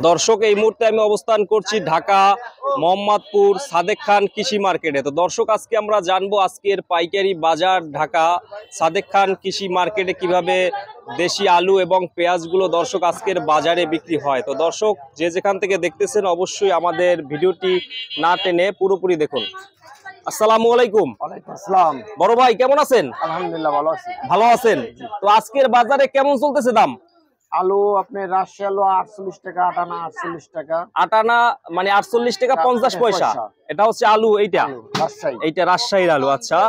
দর্শক এই মুহূর্তে আমি অবস্থান করছি ঢাকা মোহাম্মদপুর সাদেক খান কৃষি মার্কেটে। তো দর্শক আজকে আমরা জানবো আজকের পাইকারি বাজার ঢাকা সাদেক খান কৃষি মার্কেটে কিভাবে দেশি আলু এবং পেঁয়াজগুলো দর্শক আজকের বাজারে বিক্রি হয়। তো দর্শক যে যেখান থেকে দেখতেছেন অবশ্যই আমাদের ভিডিওটি না টেনে পুরোপুরি দেখুন। আসসালামু আলাইকুম। ওয়ালাইকুম আসসালাম। বড় ভাই কেমন আছেন? আলহামদুলিল্লাহ ভালো আছি। ভালো আছেন? তো আজকের বাজারে কেমন চলতেছে দাম? আলু আপনার রাজশাহী আলু 48 টাকা, আটানা 48 টাকা। আটানা মানে 48 টাকা 50 পয়সা। এটা হচ্ছে আলু, এইটা রাজশাহী, এইটা রাজশাহীর আলু। আচ্ছা,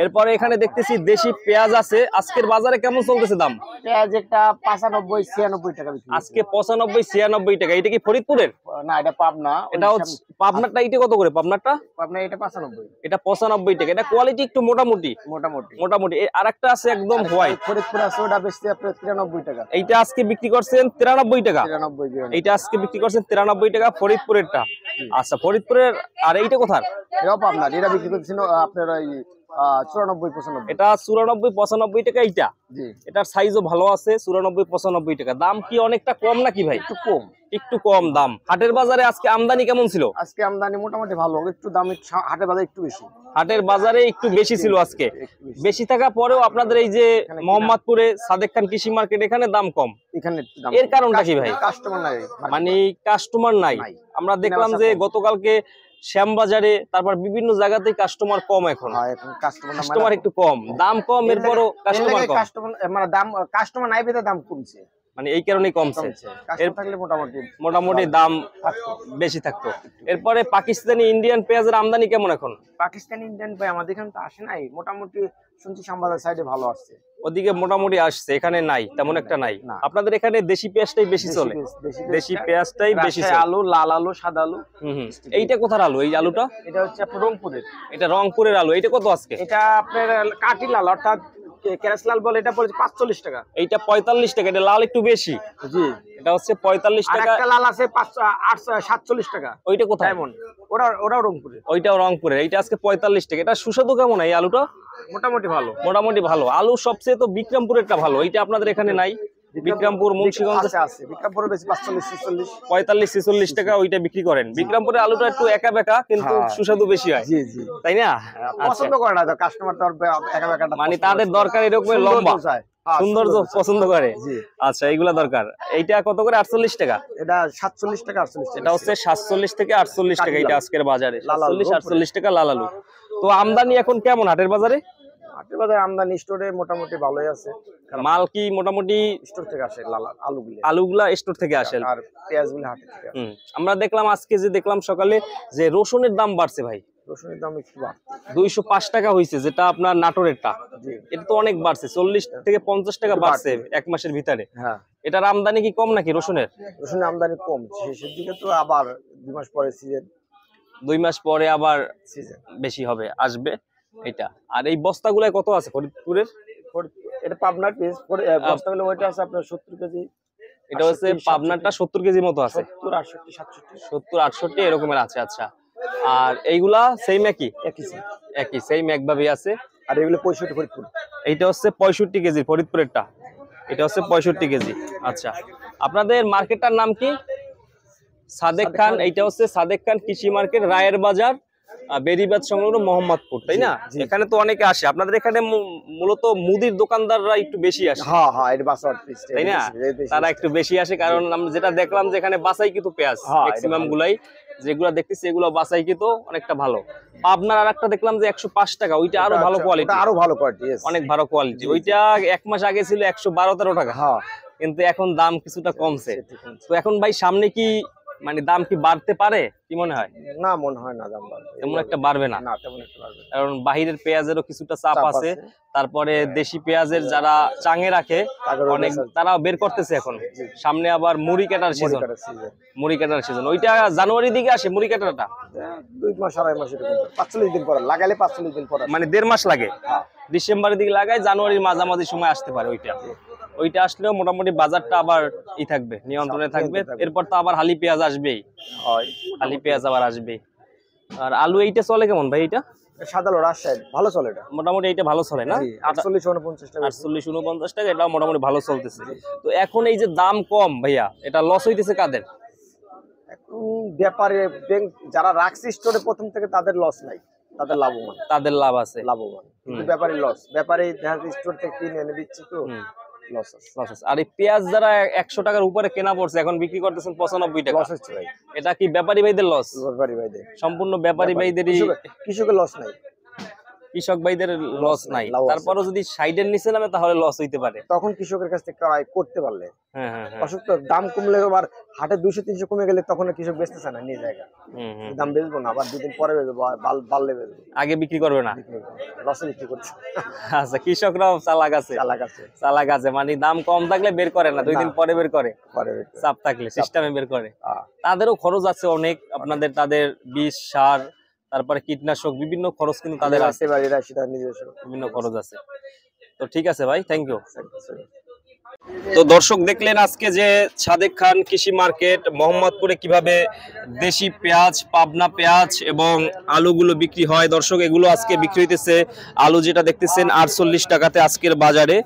এরপরে এখানে দেখতেছি দেশি পেঁয়াজ আছে। আজকের বাজারে কেমন চলতেছে দাম? পেঁয়াজ একটা 95 96 টাকা বিক্রি। আজকে 95 96 টাকা। এটা কি ফরিদপুরের? না, এটা পাবনা। এটা হচ্ছে পাবনারটা। এটা কত করে পাবনারটা? পাবনা এটা 95। এটা 95 টাকা। এটা কোয়ালিটি একটু মোটামুটি মোটামুটি। আরেকটা আছে একদম হোয়াইট, ফরিদপুর আছে, ওটা বেচতে আপনার 93 টাকা। এইটা আজকে বিক্রি করছেন 93 টাকা। 93। এইটা আজকে বিক্রি করছেন 93 টাকা ফরিদপুরেরটা। আচ্ছা, ফরিদপুরের। আর এইটা কোথার? এটাও পাবনা। এটা বিক্রি করছেন আপনার ওই 94 95। এটা 94 95 টাকা। এইটা জি, এটার সাইজও ভালো আছে। 94 95 টাকা। দাম কি অনেকটা কম নাকি ভাই? একটু কম দাম। হাটের বাজারে আজকে আমদানি কেমন ছিল? আজকে আমদানি মোটামুটি ভালো, একটু দাম হাটের বাজারে একটু বেশি। হাটের বাজারে একটু বেশি ছিল আজকে। বেশি থাকা পরেও আপনাদের এই যে মোহাম্মদপুরে সাদেক খান কৃষি মার্কেট, এখানে দাম কম। এখানে এর কারণটা কি ভাই? কাস্টমার নাই, মানে কাস্টমার নাই। আমরা দেখলাম যে গতকালকে শ্যামবাজারে, তারপর বিভিন্ন জায়গাতেই কাস্টমার কম। এখন কাস্টমার একটু কম, দাম কম, এরপরও কাস্টমার কম। মানে দাম কাস্টমার নাই বেদে দাম কমছে, মানে এই কারণেই কমছে। থাকলে মোটামুটি দাম বেশি থাকতো। এরপরে পাকিস্তানি ইন্ডিয়ান পেঁয়াজের আমদানি কেমন এখন? পাকিস্তানি ইন্ডিয়ান ভাই আমাদের এখানে তো আসে নাই। মোটামুটি শুনছি শ্যামবাজার সাইডে ভালো আসছে, ওদিকে মোটামুটি আসছে, এখানে নাই, তেমন একটা নাই। আপনাদের এখানে দেশি পেঁয়াজটাই বেশি চলে? দেশি পেঁয়াজটাই বেশি চলে। আলু, লাল আলু, সাদা আলু। এইটা কোথার আলু? এই আলুটা এটা হচ্ছে আপনার রংপুরের। এটা রংপুরের আলু। এটা কত আজকে? এটা আপনার কাটি লাল, অর্থাৎ কেরাস লাল বলে, এটা পড়েছে 45 টাকা। এইটা 45 টাকা। এটা লাল একটু বেশি। জি, এটা হচ্ছে 45 টাকা। একটা লাল আছে 47 টাকা। ওইটা কোথায়? এমন ওটাও রংপুরে। ওইটাও রংপুরে। এইটা আজকে 45 টাকা। এটা সুস্বাদু কেমন এই আলুটা? মোটামুটি ভালো। মোটামুটি ভালো। আলু সবচেয়ে তো বিক্রমপুরেরটা ভালো। এইটা আপনাদের এখানে নাই? বিক্রমপুর মুন্সিগঞ্জ আছে। বিক্রমপুরে বেশি 45 45 46 টাকা ওইটা বিক্রি করেন। বিক্রমপুরের আলুটা একটু একা বেকা, কিন্তু সুস্বাদু বেশি হয়। জি জি, তাই না? পছন্দ করে না কাস্টমার, তো একা বেকাটা মানে তাদের দরকার এরকম লম্বা সৌন্দর্য পছন্দ করে। আচ্ছা, এইগুলা দরকার। এইটা কত করে? 48 টাকা। এটা 47 টাকা 48 টাকা। এটা হচ্ছে 47 থেকে 48 টাকা। এটা আজকের বাজারে 47 48 টাকা লাল আলু। তো আমদানি এখন কেমন হাটের বাজারে? হাটের বাজারে আমদানি স্টোরে মোটামুটি ভালোই আছে। মাল কি মোটামুটি স্টোর থেকে আসে? আলুগুলা স্টোর থেকে আসে, আর পেঁয়াজগুলো হাটের থেকে। আমরা দেখলাম আজকে যে দেখলাম সকালে যে রসুনের দাম বাড়ছে ভাই। রসুনের দাম একটু বাড়ছে, 205 টাকা হয়েছে, যেটা আপনার নাটোরেরটা। এটা তো অনেক বাড়ছে, 40 থেকে 50 টাকা বাড়ছে এক মাসের ভিতরে। হ্যাঁ, এটার আমদানি কি কম নাকি রসুনের? রসুনের আমদানি কম শেষের দিকে, তো আবার 2 মাস পরে সিজন, 2 মাস পরে আবার সিজন বেশি হবে, আসবে এটা। আর এই বস্তাগুলো কত আছে ফরিদপুরের? এটা পাবনার পিস বস্তাগুলো ওইটা আছে আপনার 70 কেজি। এটা হচ্ছে পাবনারটা 70 কেজি মতো আছে। 70 68 67 70 68 এরকমের আছে। আচ্ছা, আর এইগুলা সেম একই সেম একভাবে আছে। আর এগুলো 65 ফরিদপুর। এইটা হচ্ছে 65 কেজি ফরিদপুরেরটা। এটা হচ্ছে 65 কেজি। আচ্ছা, আপনাদের মার্কেটটার নাম কি? সাদেক খান। এইটা হচ্ছে সাদেক খান কৃষি মার্কেট, রায়ের বাজার, বেরিবাদ সংলগ্ন মোহাম্মদপুর, তাই না? এখানে তো অনেকে আসে। আপনাদের এখানে মূলত মুদির দোকানদাররা একটু বেশি আসে, তাই না? তারা একটু বেশি আসে, কারণ আমরা যেটা দেখলাম যে এখানে বাছাই কিন্তু পেঁয়াজ ম্যাক্সিমাম গুলাই যেগুলা দেখতেছি এগুলো বাছাই কিন্তু অনেকটা ভালো। পাবনার আর একটা দেখলাম যে 105 টাকা। ওইটা আরো ভালো কোয়ালিটি, অনেক ভালো কোয়ালিটি। ওইটা 1 মাস আগে ছিল 112-13 টাকা, কিন্তু এখন দাম কিছুটা কমছে। তো এখন ভাই সামনে কি মানে দাম কি বাড়তে পারে? কি মনে হয়? না, মনে হয় না দাম বাড়বে, তেমন একটা বাড়বে না। কারণ বাহিরের পেঁয়াজেরও কিছুটা চাপ আছে। তারপরে দেশি পেঁয়াজের যারা চাঙে রাখে অনেক, তারা বের করতেছে এখন। সামনে আবার মুড়ি কাটার সিজন। ওইটা জানুয়ারি দিকে আসে মুড়ি কাটাটা। 2 মাস 2.5 মাস এরকম, 45 দিন পরে লাগাইলে 45 দিন পরে, মানে 1.5 মাস লাগে। ডিসেম্বরের দিকে লাগায়, জানুয়ারির মাঝামাঝি সময় আসতে পারে ওইটা আসলেও মোটামুটি বাজারটা আবার থাকবে, নিয়ন্ত্রণে থাকবে। এরপর তো আবার হালি পেঁয়াজ আসবেই, হালি পেঁয়াজ আবার আসবে। আর আলু এইটা চলে কেমন ভাই? এইটা সাদা আলু রাজশাহী ভালো চলে এটা। মোটামুটি এটা ভালো চলে না? 48-49 টাকা। 48-49 টাকা, এটা মোটামুটি ভালো চলতেছে। তো এখন এই যে দাম কম ভাইয়া, এটা লস হইতেছে কাদের? এখন ব্যাপারে ব্যাংক যারা রাখছে স্টোরে প্রথম থেকে তাদের লস নাই, তাদের লাভবান। তাদের লাভ আছে। কিন্তু ব্যাপারী লস, ব্যাপারী স্টোর থেকে কিনে এনে দিচ্ছে তো লস আছে। লস আছে। আর এই পেঁয়াজ যারা 100 টাকার উপরে কেনা পড়ছে এখন বিক্রি করতেছেন 95 টাকা, লস হচ্ছে ভাই। এটা কি ব্যাপারী ভাইদের লস? ব্যাপারী ভাইদের সম্পূর্ণ ব্যাপারী ভাইদেরই, কৃষকের লস নাই, কৃষক ভাইদের লস নাই। লাভ আছে। তারপরও যদি সাইডের নিচে নামে তাহলে লস হইতে পারে। তখন কৃষকের কাছ থেকে ক্রয় করতে পারলে হ্যাঁ হ্যাঁ হ্যাঁ। অসুস্থ দাম কমলে আবার হাটে 200-300 কমে গেলে তখন কৃষক বেচতেছে না নিয়ে জায়গা, দাম বেচবো না, আবার 2 দিন পরে বেচবো, বাড়লে বেচবো, আগে বিক্রি করবে না। লসে বিক্রি করছে। আচ্ছা, কৃষকরাও চালাক আছে, চালাক আছে, মানে দাম কম থাকলে বের করে না, 2 দিন পরে বের করে, চাপ থাকলে সিস্টেমে বের করে। তাদেরও খরচ আছে অনেক, আপনাদের তাদের বিষ সার তারপরে কীটনাশক বিভিন্ন খরচ কিন্তু তাদের আছে, বিভিন্ন খরচ আছে। তো ঠিক আছে ভাই, থ্যাংক ইউ। তো দর্শক দেখলেন আজকে যে সাদেক খান কৃষি মার্কেট মোহাম্মদপুরে কিভাবে দেশি পেঁয়াজ, পাবনা পেঁয়াজ এবং আলুগুলো বিক্রি হয়। দর্শক এগুলো আজকে বিক্রি হইতেছে, আলু যেটা দেখতেছেন 48 টাকাতে আজকের বাজারে।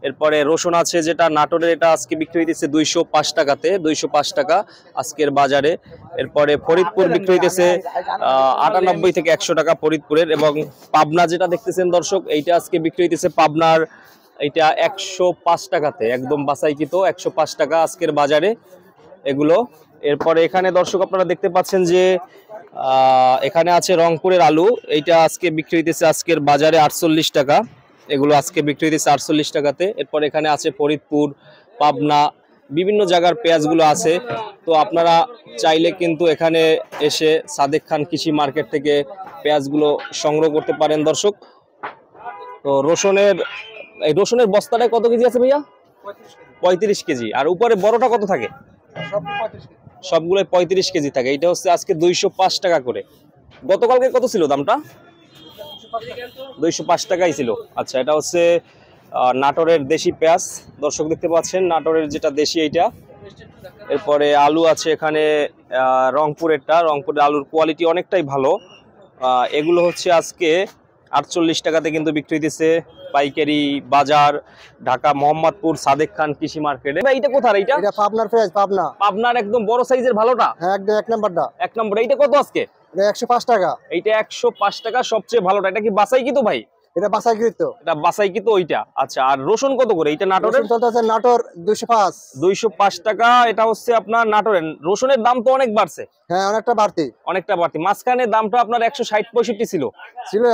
এরপরে রসুন আছে যেটা নাটোরের, এটা আজকে বিক্রি হইতেছে 205 টাকাতে, 205 টাকা আজকের বাজারে। এরপরে ফরিদপুর বিক্রি হইতেছে 98 থেকে 100 টাকা ফরিদপুরের। এবং পাবনা যেটা দেখতেছেন দর্শক, এইটা আজকে বিক্রি হইতেছে পাবনার, এটা 105 টাকাতে, একদম বাছাইকৃত 105 টাকা আজকের বাজারে এগুলো। এরপরে এখানে দর্শক আপনারা দেখতে পাচ্ছেন যে এখানে আছে রংপুরের আলু, এইটা আজকে বিক্রি হইতেছে আজকের বাজারে 48 টাকা, এগুলো আজকে বিক্রি হইতেছে 48 টাকাতে। এরপর এখানে আছে ফরিদপুর, পাবনা, বিভিন্ন জায়গার পেঁয়াজগুলো আছে। তো আপনারা চাইলে কিন্তু এখানে এসে সাদেক খান কৃষি মার্কেট থেকে পেঁয়াজগুলো সংগ্রহ করতে পারেন দর্শক। তো এই রসুনের বস্তাটায় কত কেজি আছে ভাইয়া? 35 কেজি। আর উপরে বড়টা কত থাকে? সবগুলো 35 কেজি থাকে। এটা হচ্ছে আজকে 205 টাকা করে। গতকালকে কত ছিল দামটা? 205 টাকাই ছিল। আচ্ছা, এটা হচ্ছে নাটোরের দেশি পেঁয়াজ, দর্শক দেখতে পাচ্ছেন নাটোরের যেটা দেশি এইটা। এরপরে আলু আছে এখানে রংপুরেরটা, রংপুরের আলুর কোয়ালিটি অনেকটাই ভালো। এগুলো হচ্ছে আজকে 48 টাকাতে কিন্তু বিক্রি হইতেছে পাইকারি বাজার, ঢাকা মোহাম্মদপুর সাদেক খান কৃষি মার্কেটে। এইটা কোথায়? এটা পাবনার পেঁয়াজ, পাবনার একদম বড় সাইজের ভালোটা, হ্যাঁ একদম এক নাম্বারটা। এক নম্বর। এইটা কত আজকে? 105 টাকা। এইটা 105 টাকা, সবচেয়ে ভালোটা। এটা কি বাছাইকৃত ভাই? এটা বাছাইকৃত। এটা বাছাইকৃত ওইটা। আচ্ছা, আর রসুন কত করে? এটা নাটোরের চলতেছে নাটোর 205 টাকা। এটা হচ্ছে আপনার নাটোরের। রসুনের দাম তো অনেক বাড়ছে। হ্যাঁ, অনেকটা বাড়তি। মাঝখানে দামটা আপনার 160-65 ছিল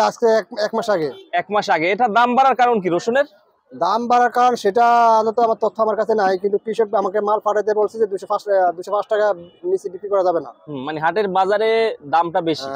আজকে এক মাস আগে। 1 মাস আগে। এটা দাম বাড়ার কারণ কি? রসুনের দাম বাড়ার কারণ সেটা আদত আমার তথ্য আমার কাছে নাই, কিন্তু কৃষক আমাকে মাল পাঠাতে বলছে যে 205 টাকা নিচে বিক্রি করা যাবে না। মানে হাটের বাজারে দামটা বেশি।